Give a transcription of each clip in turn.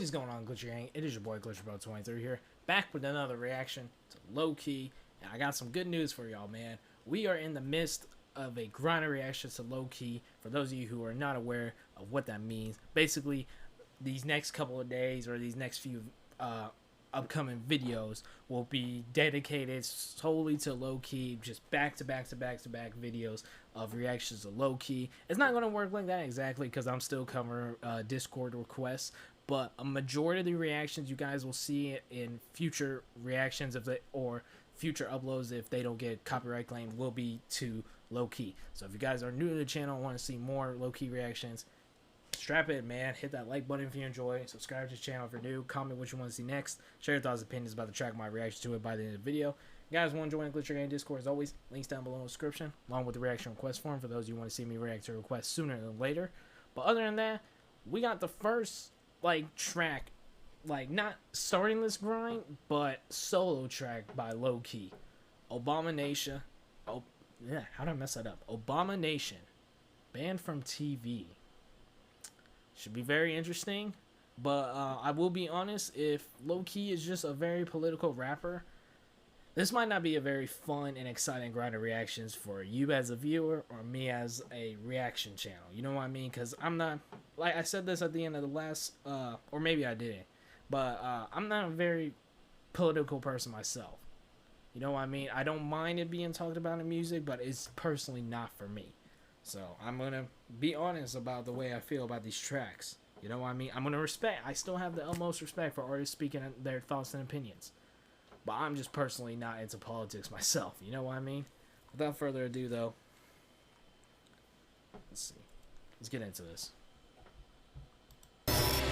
What is going on, Glitcher Gang? It is your boy GlitcherBro23 here, back with another reaction to Lowkey, and I got some good news for y'all, man. We are in the midst of a grinder reaction to Lowkey. For those of you who are not aware of what that means, basically, these next couple of days or these next few upcoming videos will be dedicated solely to Lowkey, just back to back videos of reactions to Lowkey. It's not going to work like that exactly because I'm still covering Discord requests, but a majority of the reactions you guys will see in future reactions or future uploads, if they don't get copyright claimed, will be to Lowkey. So if you guys are new to the channel and want to see more Lowkey reactions, strap in, man. Hit that like button if you enjoy. Subscribe to the channel if you're new. Comment what you want to see next. Share your thoughts and opinions about the track, my reaction to it by the end of the video. You guys want to join the Glitcher Gang Discord, as always, links down below in the description, along with the reaction request form for those you want to see me react to requests sooner than later. But other than that, we got the first track, not starting this grind, but solo track by Lowkey. Abomination. Oh yeah, how did I mess that up? Abomination. Banned from TV. Should be very interesting, but I will be honest, if Lowkey is just a very political rapper, this might not be a very fun and exciting grind of reactions for you as a viewer or me as a reaction channel. You know what I mean? Because I'm not, like I said this at the end of the last, or maybe I didn't, but I'm not a very political person myself. You know what I mean? I don't mind it being talked about in music, but it's personally not for me. So I'm going to be honest about the way I feel about these tracks. You know what I mean? I'm going to respect. I still have the utmost respect for artists speaking their thoughts and opinions. But I'm just personally not into politics myself. You know what I mean? Without further ado, though, let's see. Let's get into this.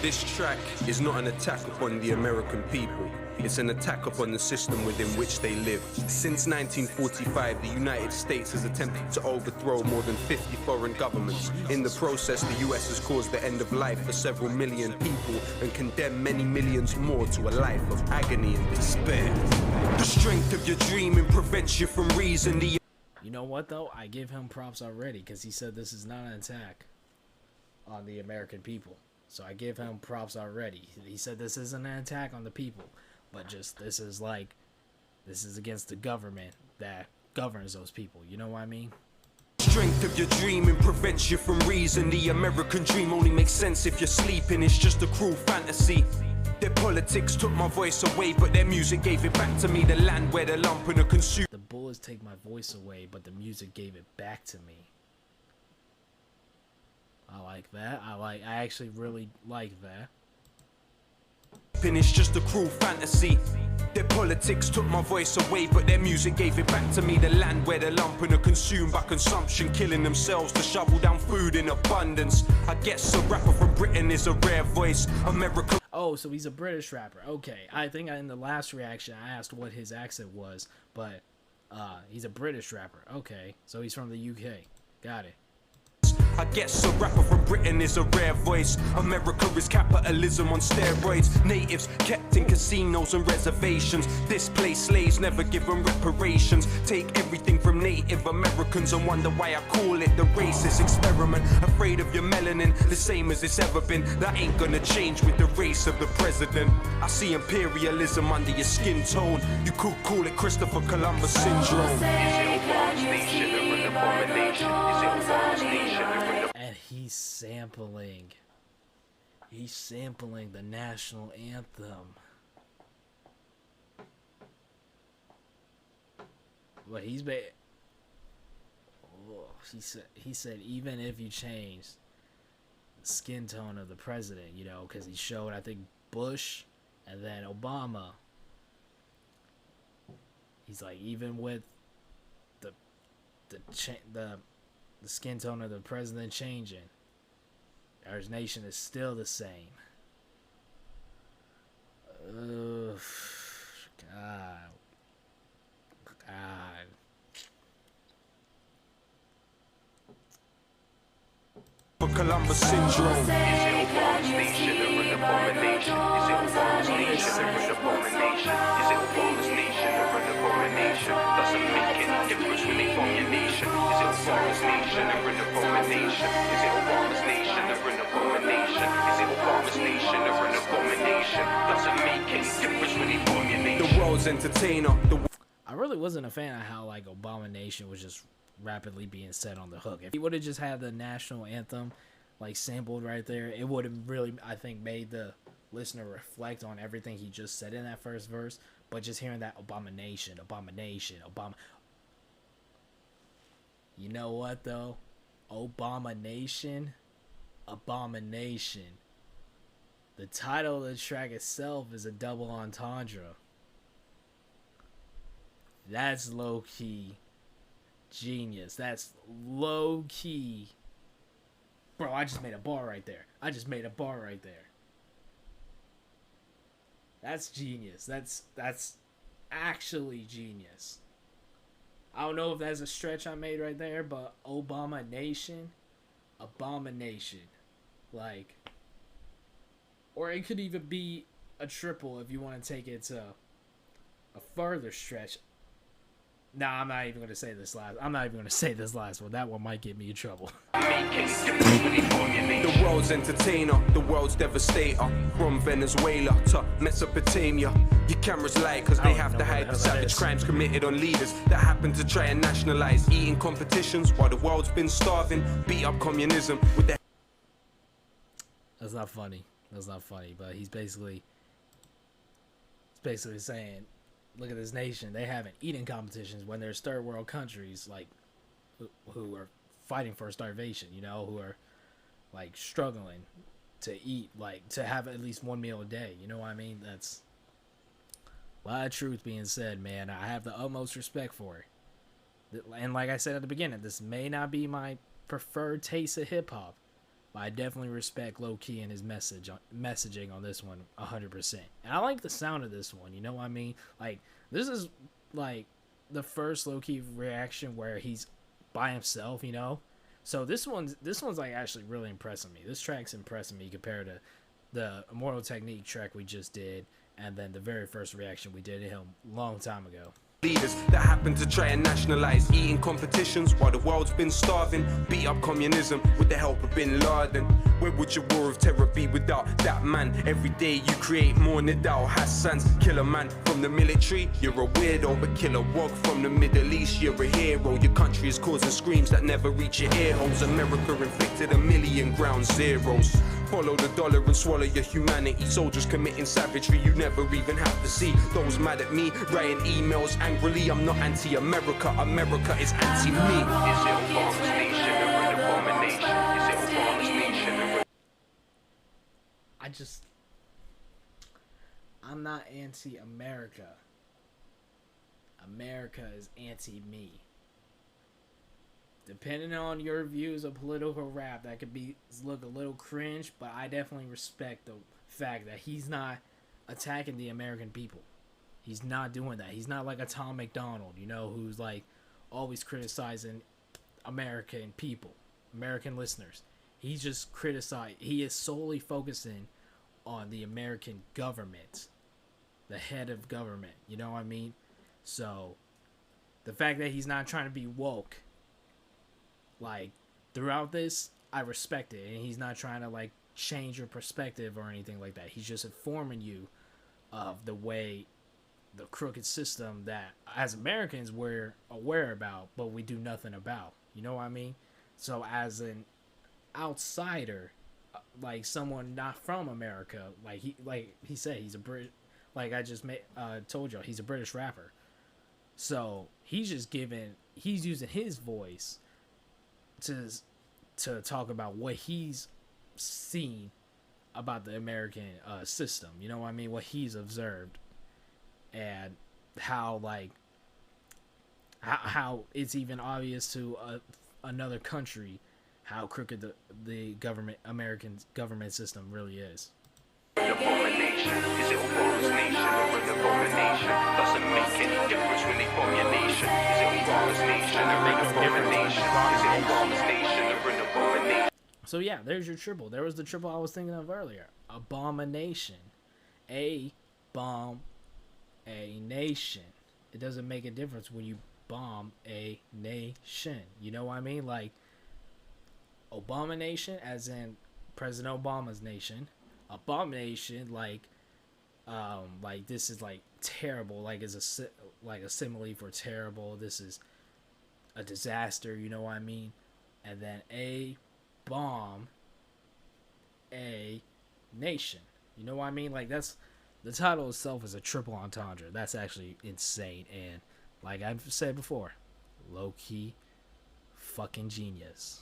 This track is not an attack upon the American people. It's an attack upon the system within which they live. Since 1945, the United States has attempted to overthrow more than 50 foreign governments. In the process, the US has caused the end of life for several million people and condemned many millions more to a life of agony and despair. The strength of your dreaming prevents you from reason. You know what, though? I give him props already because he said this is not an attack on the American people. So I give him props already. He said this isn't an attack on the people, but just this is against the government that governs those people. You know what I mean? Strength of your dreaming prevents you from reason. The American dream only makes sense if you're sleeping. It's just a cruel fantasy. Their politics took my voice away, but their music gave it back to me. The land where the lump and the consume. The bullets take my voice away, but the music gave it back to me. I like that. I actually really like that. It's just a cruel fantasy. Their politics took my voice away, but their music gave it back to me. The land where the lump and are consumed by consumption, killing themselves to shovel down food in abundance. I guess a rapper from Britain is a rare voice. America. Oh, so he's a British rapper. Okay, I think in the last reaction I asked what his accent was, but he's a British rapper. Okay, so he's from the UK. Got it. I guess a rapper from Britain is a rare voice. America is capitalism on steroids. Natives kept in casinos and reservations. Displaced slaves never given reparations. Take everything from Native Americans and wonder why I call it the racist experiment. Afraid of your melanin, the same as it's ever been. That ain't gonna change with the race of the president. I see imperialism under your skin tone. You could call it Christopher Columbus syndrome. Is it a world station or an abomination? Is it a world station or an And he's sampling the national anthem. But he said even if you change the skin tone of the president, you know, because he showed, I think, Bush and then Obama. He's like, even with the skin tone of the president changing, our nation is still the same. Ugh, God. Columbus syndrome. Is it a world station or an abomination? Is it a world station or an abomination? Is it a world station or an abomination? Doesn't make any difference when they form your nation. Is it Obama's nation or an abomination? Is it Obama's nation or an abomination? Is it Obama's nation or an abomination? Doesn't make any difference when he bomb your nation. The world's entertainer. I really wasn't a fan of how like Abomination was just rapidly being set on the hook. If he would have just had the national anthem like sampled right there, it would have really, I think, made the listener reflect on everything he just said in that first verse. But just hearing that abomination, you know what though? Abomination. The title of the track itself is a double entendre. That's low-key genius. That's low-key. Bro, I just made a bar right there. That's genius. That's actually genius. I don't know if that's a stretch I made right there, but abomination. Like, or it could even be a triple if you want to take it to a further stretch. Nah, I'm not even going to say this last one. That one might get me in trouble. The world's entertainer, the world's devastator. From Venezuela to Mesopotamia. Your cameras lie because they have to hide the savage crimes committed on leaders that happen to try and nationalize eating competitions while the world's been starving. Beat up communism with the... That's not funny, but he's basically saying, look at this nation. They having eating competitions when there's third world countries like who are fighting for starvation, you know, who are like struggling to eat, like to have at least one meal a day. You know what I mean? That's a lot of truth being said, man. I have the utmost respect for it. And like I said at the beginning, this may not be my preferred taste of hip hop, but I definitely respect Lowkey and his messaging on this one 100%. And I like the sound of this one, you know what I mean? Like, this is like the first Lowkey reaction where he's by himself, you know? So this one's like actually really impressing me. This track's impressing me compared to the Immortal Technique track we just did, and then the very first reaction we did to him a long time ago. Leaders that happen to try and nationalize eating competitions while the world's been starving. Beat up communism with the help of Bin Laden. Where would your war of terror be without that man? Every day you create more Nidal Hassans. Kill a man from the military, you're a weirdo. But kill a wog from the Middle East, you're a hero. Your country is causing screams that never reach your ear holes. America inflicted 1,000,000 ground zeros. Follow the dollar and swallow your humanity. Soldiers committing savagery you never even have to see. Those mad at me, writing emails angrily. I'm not anti-America, America is anti-me. Is it Obama's nation or an abomination? Is it Obama's nation or... I'm not anti-America. America is anti-me. Depending on your views of political rap, that could look a little cringe, but I definitely respect the fact that he's not attacking the American people. He's not doing that. He's not like a Tom McDonald, you know, who's like always criticizing American people, American listeners. He's just he is solely focusing on the American government, the head of government, you know what I mean? So, the fact that he's not trying to be woke, like, throughout this, I respect it. And he's not trying to, like, change your perspective or anything like that. He's just informing you of the way, the crooked system that, as Americans, we're aware about, but we do nothing about. You know what I mean? So, as an outsider, like, someone not from America, like he said, he's a Brit, like I just told y'all, he's a British rapper. So, he's using his voice to talk about what he's seen about the American system, you know what I mean, what he's observed, and how it's even obvious to another country how crooked the American government system really is. Abomination. Is it Obama's nation or an abomination? Doesn't make any difference when they bomb your nation. Is it Obama's nation or an abomination? Is it Obama's nation or an abomination? So yeah, there's your triple. There was the triple I was thinking of earlier. Abomination. A bomb a nation. It doesn't make a difference when you bomb a nation. You know what I mean? Like Obama nation, as in President Obama's nation. Abomination, like this is like terrible. Like is a simile for terrible. This is a disaster. You know what I mean? And then a bomb a nation. You know what I mean? Like that's the title itself is a triple entendre. That's actually insane. And like I've said before, low-key fucking genius.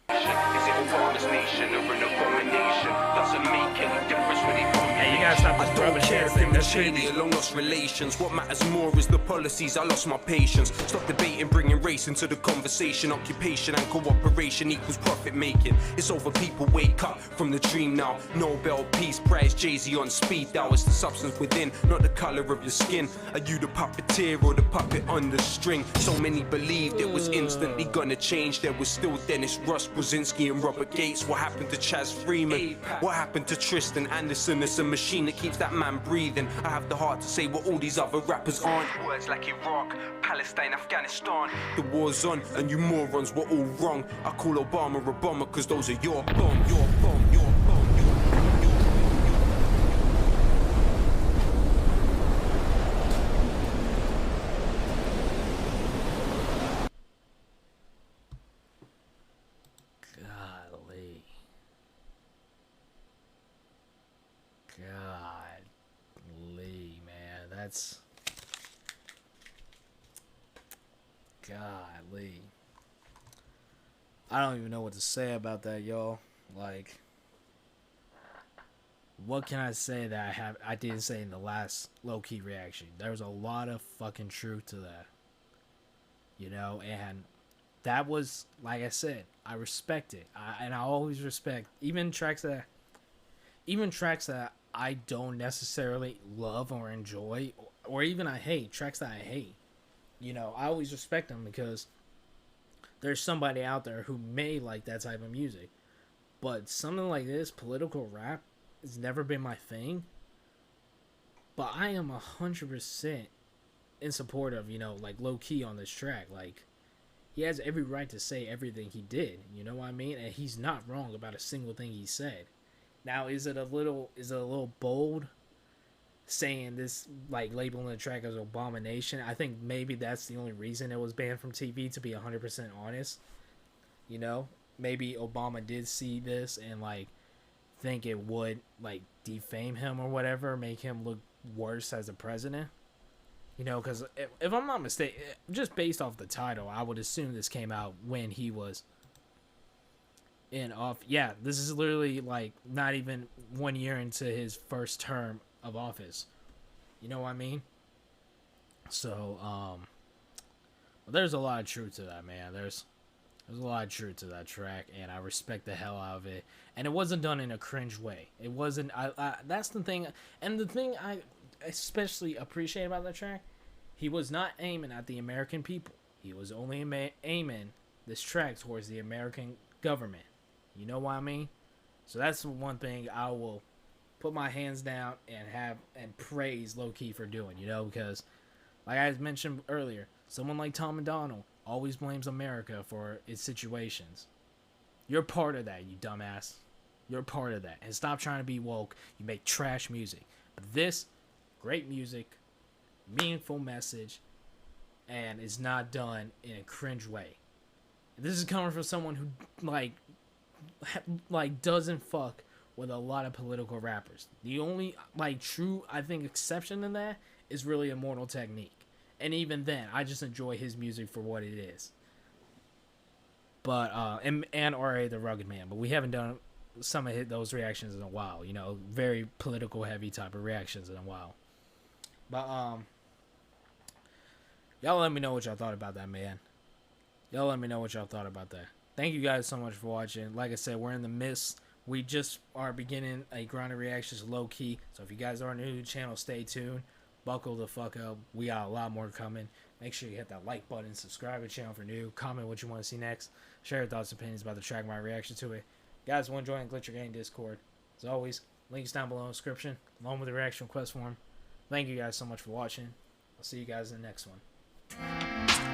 Is it Obama's nation or an abomination? Doesn't make any difference when it comes. Hey, you gotta stop this I don't rubbish care ass if thing. it was That's shady crazy. along lost relations. What matters more is the policies. I lost my patience. Stop debating, bringing race into the conversation. Occupation and cooperation equals profit making. It's over, people wake up from the dream now. Nobel Peace Prize, Jay-Z on speed dial. It's the substance within, not the color of your skin. Are you the puppeteer or the puppet on the string? So many believed it was instantly gonna change. There was still Dennis Ross, Brzezinski and Robert Gates. What happened to Chaz Freeman? What happened to Tristan Anderson? It's a machine that keeps that man breathing. I have the heart to say what all these other rappers aren't. Words like Iraq, Palestine, Afghanistan. The war's on and you morons were all wrong. I call Obama a bomber cause those are your bomb, your bomb, your bomb. Golly. Golly, man. That's... Golly. I don't even know what to say about that, y'all. Like, what can I say that I didn't say in the last low-key reaction? There was a lot of fucking truth to that. You know, and that was, like I said, I respect it. And I always respect even tracks that I don't necessarily love or enjoy, or even I hate, tracks that I hate. You know, I always respect them because there's somebody out there who may like that type of music. But something like this, political rap, has never been my thing. But I am 100% in support of, you know, like Lowkey on this track. Like, he has every right to say everything he did. You know what I mean? And he's not wrong about a single thing he said. Now, is it a little bold saying this, like labeling the track as abomination? I think maybe that's the only reason it was banned from TV, to be 100% honest. You know, maybe Obama did see this and like think it would like defame him or whatever, make him look worse as a president. You know, because if I'm not mistaken, just based off the title, I would assume this came out when he was in off. Yeah, this is literally like not even 1 year into his first term of office. You know what I mean? So, there's a lot of truth to that, man. There's a lot of truth to that track, and I respect the hell out of it. And it wasn't done in a cringe way. It wasn't. That's the thing, and the thing I especially appreciate about that track, he was not aiming at the American people. He was only aiming this track towards the American government. You know what I mean? So that's the one thing I will put my hands down and praise Lowkey for doing, you know, because like I mentioned earlier, someone like Tom McDonald always blames America for its situations. You're part of that, you dumbass. You're part of that. And stop trying to be woke. You make trash music. But this, great music, meaningful message, and it's not done in a cringe way. This is coming from someone who like doesn't fuck with a lot of political rappers. The only like true, I think, exception in that is really Immortal Technique. And even then, I just enjoy his music for what it is. But and R.A. the Rugged Man, but we haven't done some of those reactions in a while, you know, very political heavy type of reactions in a while. But y'all let me know what y'all thought about that, man. Y'all let me know what y'all thought about that. Thank you guys so much for watching. Like I said, we're in the midst. We just are beginning a Grinding Reactions Lowkey. So if you guys are new to the channel, stay tuned. Buckle the fuck up. We got a lot more coming. Make sure you hit that like button, subscribe to the channel for new, comment what you want to see next, share your thoughts and opinions about the track, my reaction to it. Guys, want to join Glitcher Gang Discord? As always, links down below in the description, along with the reaction request form. Thank you guys so much for watching. I'll see you guys in the next one.